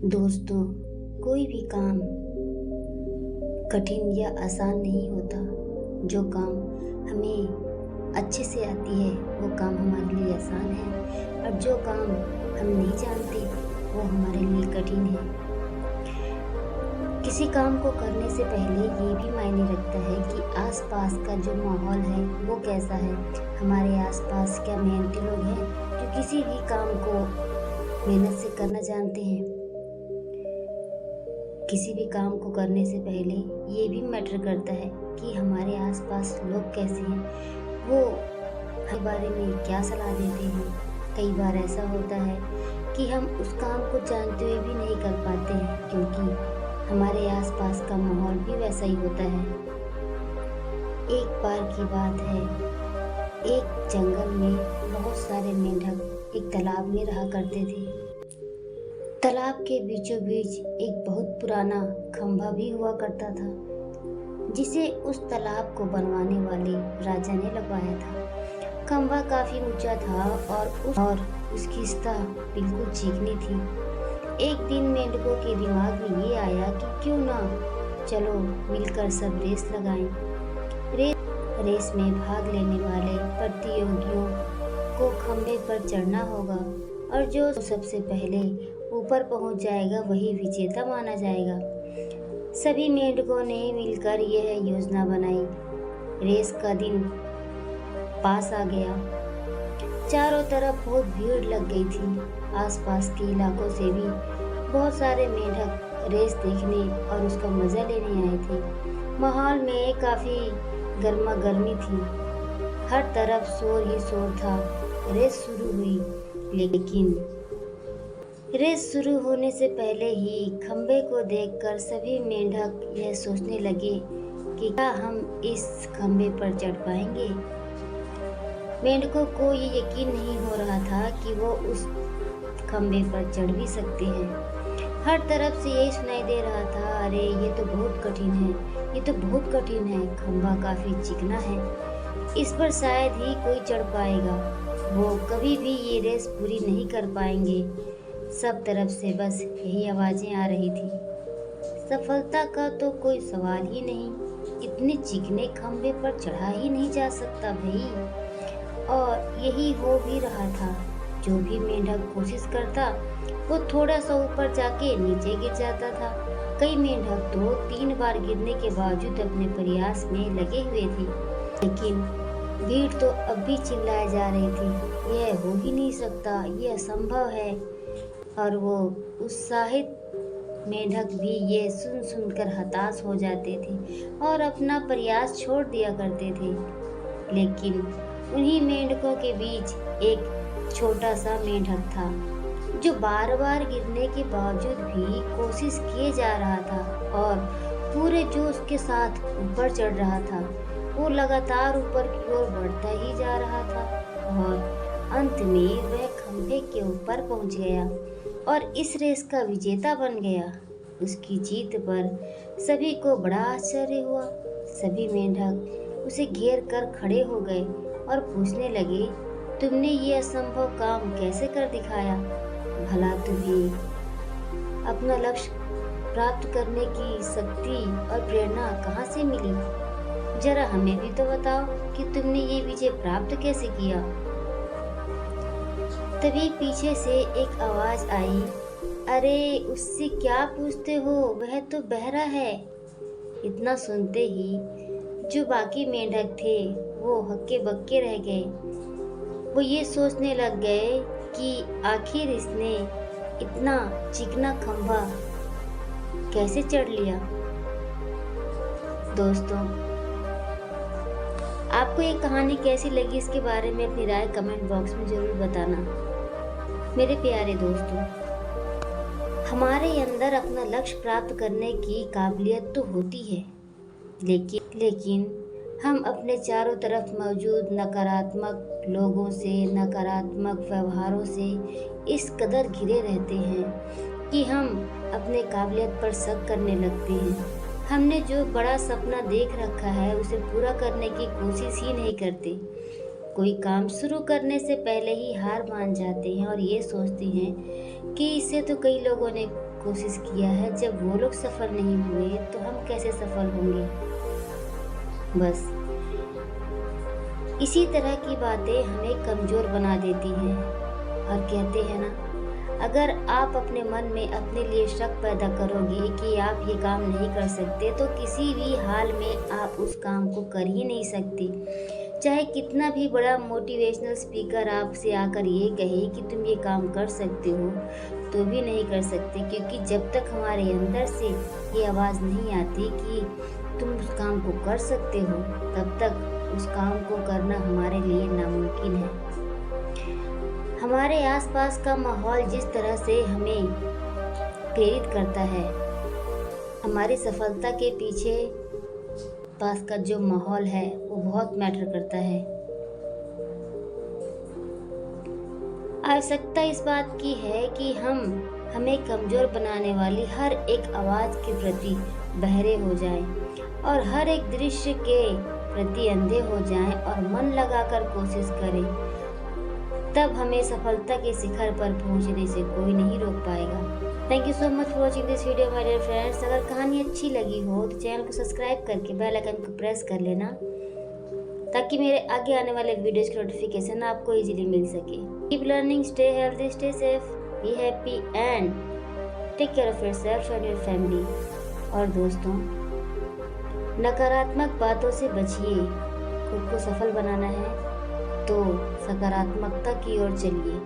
दोस्तों, कोई भी काम कठिन या आसान नहीं होता। जो काम हमें अच्छे से आती है वो काम हमारे लिए आसान है, और जो काम हम नहीं जानते वो हमारे लिए कठिन है। किसी काम को करने से पहले ये भी मायने रखता है कि आसपास का जो माहौल है वो कैसा है। हमारे आसपास क्या मेहनती लोग हैं जो किसी भी काम को मेहनत से करना जानते हैं। किसी भी काम को करने से पहले ये भी मैटर करता है कि हमारे आसपास लोग कैसे हैं, वो हमारे बारे में क्या सलाह देते हैं। कई बार ऐसा होता है कि हम उस काम को जानते हुए भी नहीं कर पाते हैं, क्योंकि हमारे आसपास का माहौल भी वैसा ही होता है। एक बार की बात है, एक जंगल में बहुत सारे मेंढक एक तालाब में रहा करते थे। तालाब के बीचों बीच एक बहुत पुराना खंभा भी हुआ करता था, जिसे उस तालाब को बनवाने वाले राजा ने लगवाया था। खंभा काफी ऊंचा था और उसकी सतह बिल्कुल चिकनी थी। एक दिन मेंढकों के दिमाग में ये आया कि क्यों ना चलो मिलकर सब रेस लगाएं। रेस में भाग लेने वाले प्रतियोगियों को खंभे पर चढ़ना होगा, और जो सबसे पहले ऊपर पहुंच जाएगा वही विजेता माना जाएगा। सभी मेंढकों ने मिलकर यह योजना बनाई। रेस का दिन पास आ गया। चारों तरफ बहुत भीड़ लग गई थी। आसपास के इलाकों से भी बहुत सारे मेंढक रेस देखने और उसका मजा लेने आए थे। माहौल में काफी गर्मा गर्मी थी। हर तरफ शोर ही शोर था। रेस शुरू हुई, लेकिन रेस शुरू होने से पहले ही खंबे को देखकर सभी मेंढक यह सोचने लगे कि क्या हम इस खंबे पर चढ़ पाएंगे। मेंढकों को ये यकीन नहीं हो रहा था कि वो उस खंबे पर चढ़ भी सकते हैं। हर तरफ से यही सुनाई दे रहा था, अरे ये तो बहुत कठिन है, ये तो बहुत कठिन है, खंबा काफी चिकना है, इस पर शायद ही कोई चढ़ पाएगा, वो कभी भी ये रेस पूरी नहीं कर पाएंगे। सब तरफ से बस यही आवाजें आ रही थी। सफलता का तो कोई सवाल ही नहीं, इतने चिकने खंबे पर चढ़ा ही नहीं जा सकता भाई। और यही हो भी रहा था। जो भी मेंढक कोशिश करता वो थोड़ा सा ऊपर जाके नीचे गिर जाता था। कई मेंढक 2-3 बार गिरने के बावजूद अपने प्रयास में लगे हुए थे, लेकिन भीड़ तो अब भी चिल्लाए जा रही थी, यह हो ही नहीं सकता, यह असंभव है। और वो उत्साहित मेंढक भी ये सुन सुनकर हताश हो जाते थे और अपना प्रयास छोड़ दिया करते थे। लेकिन उन्हीं मेंढकों के बीच एक छोटा सा मेंढक था, जो बार बार गिरने के बावजूद भी कोशिश किए जा रहा था और पूरे जोश के साथ ऊपर चढ़ रहा था। वो लगातार ऊपर की ओर बढ़ता ही जा रहा था और अंत में वह खंभे के ऊपर पहुंच गया और इस रेस का विजेता बन गया। उसकी जीत पर सभी को बड़ा आश्चर्य हुआ। सभी मेंढक उसे घेर कर खड़े हो गए और पूछने लगे, तुमने ये असंभव काम कैसे कर दिखाया? भला तुम्हें अपना लक्ष्य प्राप्त करने की शक्ति और प्रेरणा कहाँ से मिली? जरा हमें भी तो बताओ कि तुमने ये विजय प्राप्त कैसे किया। तभी पीछे से एक आवाज आई, अरे उससे क्या पूछते हो, वह तो बहरा है। इतना सुनते ही जो बाकी मेंढक थे वो हक्के बक्के रह गए। वो ये सोचने लग गए कि आखिर इसने इतना चिकना खंभा कैसे चढ़ लिया। दोस्तों, आपको ये कहानी कैसी लगी, इसके बारे में अपनी राय कमेंट बॉक्स में जरूर बताना। मेरे प्यारे दोस्तों, हमारे अंदर अपना लक्ष्य प्राप्त करने की काबिलियत तो होती है, लेकिन हम अपने चारों तरफ मौजूद नकारात्मक लोगों से, नकारात्मक व्यवहारों से इस कदर घिरे रहते हैं कि हम अपने काबिलियत पर शक करने लगते हैं। हमने जो बड़ा सपना देख रखा है उसे पूरा करने की कोशिश ही नहीं करते। कोई काम शुरू करने से पहले ही हार मान जाते हैं और ये सोचते हैं कि इससे तो कई लोगों ने कोशिश किया है, जब वो लोग सफल नहीं हुए तो हम कैसे सफल होंगे। बस इसी तरह की बातें हमें कमज़ोर बना देती हैं। और कहते हैं ना, अगर आप अपने मन में अपने लिए शक पैदा करोगे कि आप ये काम नहीं कर सकते, तो किसी भी हाल में आप उस काम को कर ही नहीं सकते। चाहे कितना भी बड़ा मोटिवेशनल स्पीकर आपसे आकर ये कहे कि तुम ये काम कर सकते हो, तो भी नहीं कर सकते, क्योंकि जब तक हमारे अंदर से ये आवाज़ नहीं आती कि तुम उस काम को कर सकते हो, तब तक उस काम को करना हमारे लिए नामुमकिन है। हमारे आसपास का माहौल जिस तरह से हमें प्रेरित करता है, हमारी सफलता के पीछे पास का जो माहौल है वो बहुत मैटर करता है। आवश्यकता इस बात की है कि हम हमें कमज़ोर बनाने वाली हर एक आवाज़ के प्रति बहरे हो जाएं और हर एक दृश्य के प्रति अंधे हो जाएं और मन लगाकर कोशिश करें। तब हमें सफलता के शिखर पर पहुंचने से कोई नहीं रोक पाएगा। Thank you so much for watching this video my dear friends. अगर कहानी अच्छी लगी हो तो चैनल को सब्सक्राइब करके बेल आइकन को प्रेस कर लेना, ताकि मेरे आगे आने वाले वीडियोस की नोटिफिकेशन आपको इजीली मिल सके। Keep learning, stay healthy, stay safe, be happy and take care of yourself and your family. और दोस्तों, नकारात्मक बातों से बचिए। खुद को सफल बनाना है तो सकारात्मकता की ओर चलिए।